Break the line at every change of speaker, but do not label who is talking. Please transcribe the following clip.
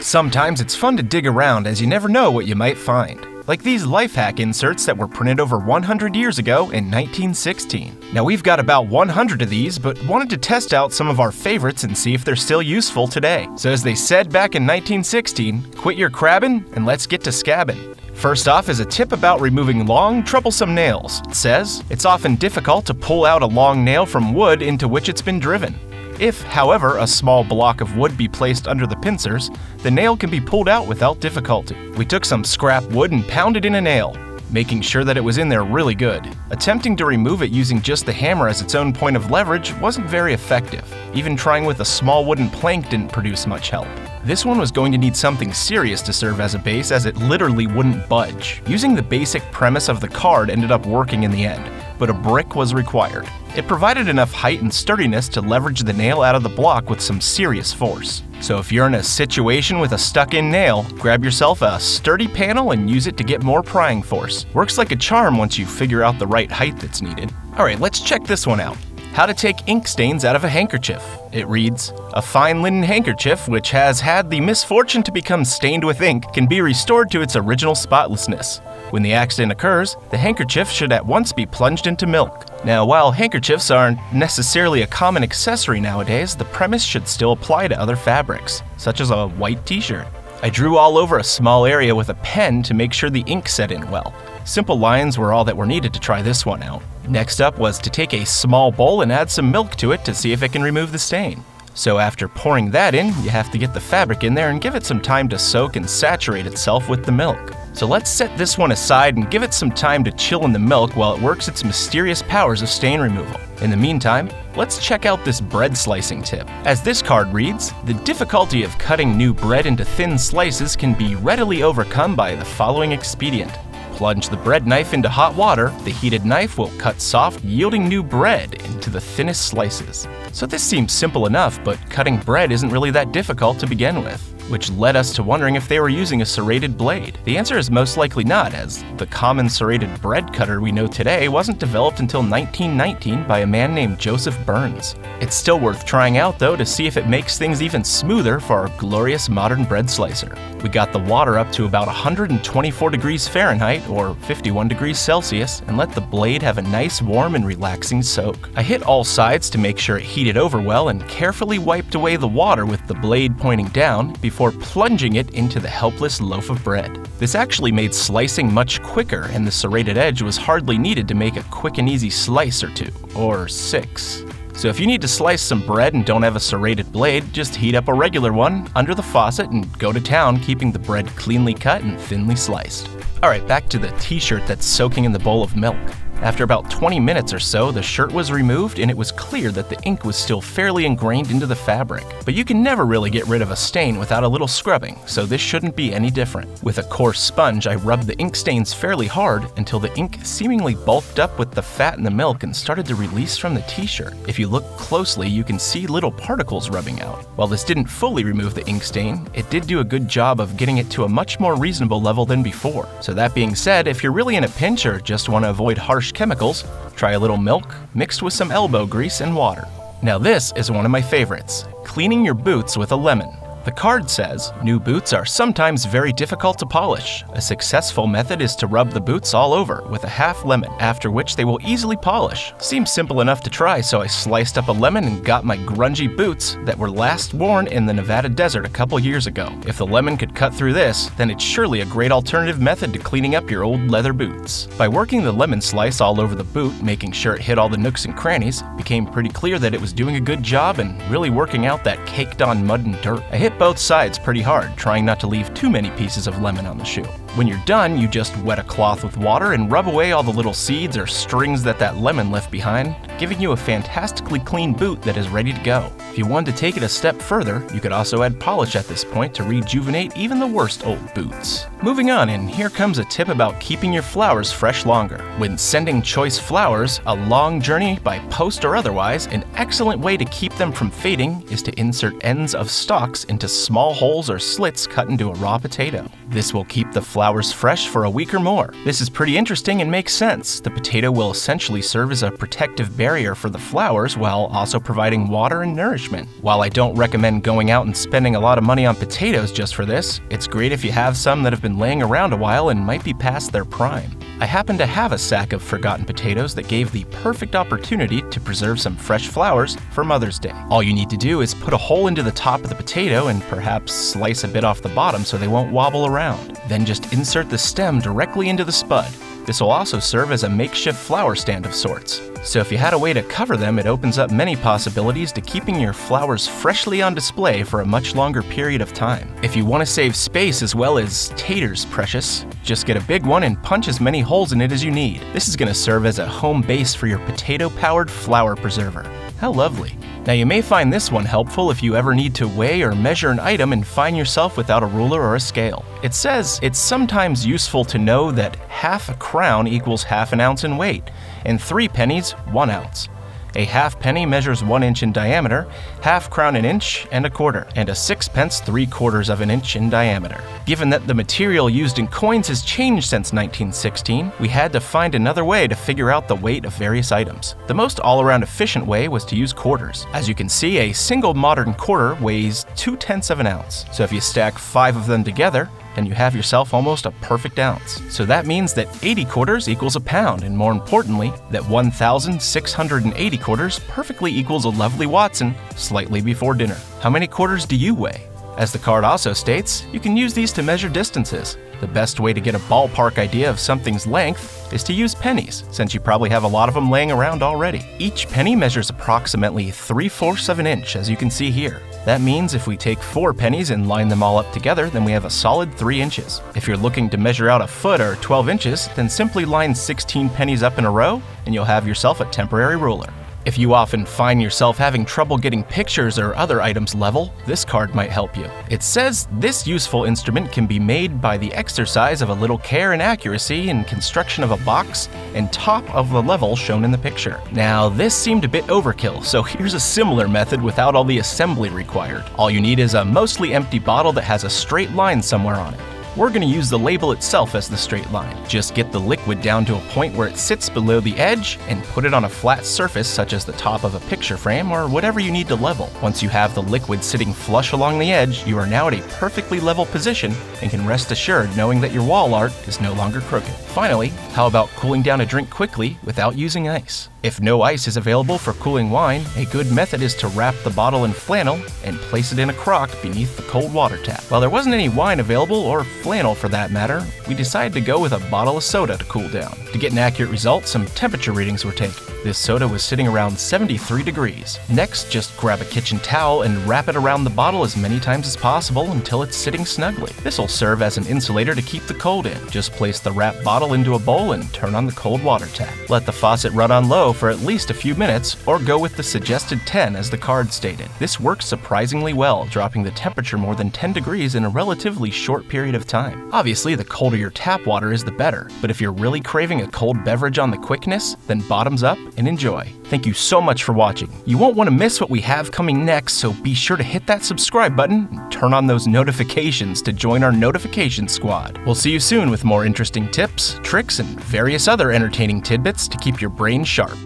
Sometimes it's fun to dig around as you never know what you might find. Like these life hack inserts that were printed over 100 years ago in 1916. Now we've got about 100 of these, but wanted to test out some of our favorites and see if they're still useful today. So as they said back in 1916, quit your crabbing and let's get to scabbing. First off is a tip about removing long, troublesome nails. It says, it's often difficult to pull out a long nail from wood into which it's been driven. If, however, a small block of wood be placed under the pincers, the nail can be pulled out without difficulty. We took some scrap wood and pounded in a nail, making sure that it was in there really good. Attempting to remove it using just the hammer as its own point of leverage wasn't very effective. Even trying with a small wooden plank didn't produce much help. This one was going to need something serious to serve as a base, as it literally wouldn't budge. Using the basic premise of the card ended up working in the end, but a brick was required. It provided enough height and sturdiness to leverage the nail out of the block with some serious force. So if you're in a situation with a stuck-in nail, grab yourself a sturdy panel and use it to get more prying force. Works like a charm once you figure out the right height that's needed. Alright, let's check this one out. How to take ink stains out of a handkerchief. It reads, a fine linen handkerchief which has had the misfortune to become stained with ink can be restored to its original spotlessness. When the accident occurs, the handkerchief should at once be plunged into milk. Now, while handkerchiefs aren't necessarily a common accessory nowadays, the premise should still apply to other fabrics, such as a white t-shirt. I drew all over a small area with a pen to make sure the ink set in well. Simple lines were all that were needed to try this one out. Next up was to take a small bowl and add some milk to it to see if it can remove the stain. So after pouring that in, you have to get the fabric in there and give it some time to soak and saturate itself with the milk. So let's set this one aside and give it some time to chill in the milk while it works its mysterious powers of stain removal. In the meantime, let's check out this bread slicing tip. As this card reads, the difficulty of cutting new bread into thin slices can be readily overcome by the following expedient. Plunge the bread knife into hot water, the heated knife will cut soft, yielding new bread into the thinnest slices. So this seems simple enough, but cutting bread isn't really that difficult to begin with, which led us to wondering if they were using a serrated blade. The answer is most likely not, as the common serrated bread cutter we know today wasn't developed until 1919 by a man named Joseph Burns. It's still worth trying out though to see if it makes things even smoother for our glorious modern bread slicer. We got the water up to about 124 degrees Fahrenheit or 51 degrees Celsius and let the blade have a nice warm and relaxing soak. I hit all sides to make sure it heated over well and carefully wiped away the water with the blade pointing down before plunging it into the helpless loaf of bread. This actually made slicing much quicker, and the serrated edge was hardly needed to make a quick and easy slice or two, or 6. So if you need to slice some bread and don't have a serrated blade, just heat up a regular one under the faucet and go to town, keeping the bread cleanly cut and thinly sliced. Alright, back to the t-shirt that's soaking in the bowl of milk. After about 20 minutes or so, the shirt was removed and it was clear that the ink was still fairly ingrained into the fabric. But you can never really get rid of a stain without a little scrubbing, so this shouldn't be any different. With a coarse sponge, I rubbed the ink stains fairly hard until the ink seemingly bulked up with the fat in the milk and started to release from the t-shirt. If you look closely, you can see little particles rubbing out. While this didn't fully remove the ink stain, it did do a good job of getting it to a much more reasonable level than before. So that being said, if you're really in a pinch or just want to avoid harsh chemicals, try a little milk mixed with some elbow grease and water. Now this is one of my favorites, cleaning your boots with a lemon. The card says, new boots are sometimes very difficult to polish. A successful method is to rub the boots all over with a half lemon, after which they will easily polish. Seems simple enough to try, so I sliced up a lemon and got my grungy boots that were last worn in the Nevada desert a couple years ago. If the lemon could cut through this, then it's surely a great alternative method to cleaning up your old leather boots. By working the lemon slice all over the boot, making sure it hit all the nooks and crannies, it became pretty clear that it was doing a good job and really working out that caked on mud and dirt. I hit both sides pretty hard, trying not to leave too many pieces of lemon on the shoe. When you're done, you just wet a cloth with water and rub away all the little seeds or strings that lemon left behind, giving you a fantastically clean boot that is ready to go. If you wanted to take it a step further, you could also add polish at this point to rejuvenate even the worst old boots. Moving on, and here comes a tip about keeping your flowers fresh longer. When sending choice flowers a long journey by post or otherwise, an excellent way to keep them from fading is to insert ends of stalks into small holes or slits cut into a raw potato. This will keep the flowers fresh for a week or more. This is pretty interesting and makes sense. The potato will essentially serve as a protective barrier for the flowers while also providing water and nourishment. nourishment. While I don't recommend going out and spending a lot of money on potatoes just for this, it's great if you have some that have been laying around a while and might be past their prime. I happen to have a sack of forgotten potatoes that gave the perfect opportunity to preserve some fresh flowers for Mother's Day. All you need to do is put a hole into the top of the potato and perhaps slice a bit off the bottom so they won't wobble around. Then just insert the stem directly into the spud. This will also serve as a makeshift flower stand of sorts. So if you had a way to cover them, it opens up many possibilities to keeping your flowers freshly on display for a much longer period of time. If you want to save space as well as taters precious, just get a big one and punch as many holes in it as you need. This is going to serve as a home base for your potato-powered flower preserver. How lovely. Now you may find this one helpful if you ever need to weigh or measure an item and find yourself without a ruler or a scale. It says it's sometimes useful to know that half a crown equals half an ounce in weight, and 3 pennies 1 ounce. A half penny measures 1 inch in diameter, half crown an inch and a quarter, and a 6pence 3/4 of an inch in diameter. Given that the material used in coins has changed since 1916, we had to find another way to figure out the weight of various items. The most all-around efficient way was to use quarters. As you can see, a single modern quarter weighs 2/10 of an ounce. So if you stack 5 of them together, then you have yourself almost a perfect ounce. So that means that 80 quarters equals a pound, and more importantly, that 1,680 quarters perfectly equals a lovely Watson slightly before dinner. How many quarters do you weigh? As the card also states, you can use these to measure distances. The best way to get a ballpark idea of something's length is to use pennies, since you probably have a lot of them laying around already. Each penny measures approximately 3/4 of an inch, as you can see here. That means if we take 4 pennies and line them all up together, then we have a solid 3 inches. If you're looking to measure out a foot or 12 inches, then simply line 16 pennies up in a row, and you'll have yourself a temporary ruler. If you often find yourself having trouble getting pictures or other items level, this card might help you. It says this useful instrument can be made by the exercise of a little care and accuracy in construction of a box and top of the level shown in the picture. Now, this seemed a bit overkill, so here's a similar method without all the assembly required. All you need is a mostly empty bottle that has a straight line somewhere on it. We're going to use the label itself as the straight line. Just get the liquid down to a point where it sits below the edge and put it on a flat surface such as the top of a picture frame or whatever you need to level. Once you have the liquid sitting flush along the edge, you are now at a perfectly level position and can rest assured knowing that your wall art is no longer crooked. Finally, how about cooling down a drink quickly without using ice? If no ice is available for cooling wine, a good method is to wrap the bottle in flannel and place it in a crock beneath the cold water tap. While there wasn't any wine available, or flannel for that matter, we decided to go with a bottle of soda to cool down. To get an accurate result, some temperature readings were taken. This soda was sitting around 73 degrees. Next, just grab a kitchen towel and wrap it around the bottle as many times as possible until it's sitting snugly. This will serve as an insulator to keep the cold in. Just place the wrapped bottle into a bowl and turn on the cold water tap. Let the faucet run on low for at least a few minutes, or go with the suggested 10 as the card stated. This works surprisingly well, dropping the temperature more than 10 degrees in a relatively short period of time. Obviously, the colder your tap water is, the better, but if you're really craving a cold beverage on the quickness, then bottoms up and enjoy. Thank you so much for watching. You won't want to miss what we have coming next, so be sure to hit that subscribe button and turn on those notifications to join our notification squad. We'll see you soon with more interesting tips, tricks, and various other entertaining tidbits to keep your brain sharp.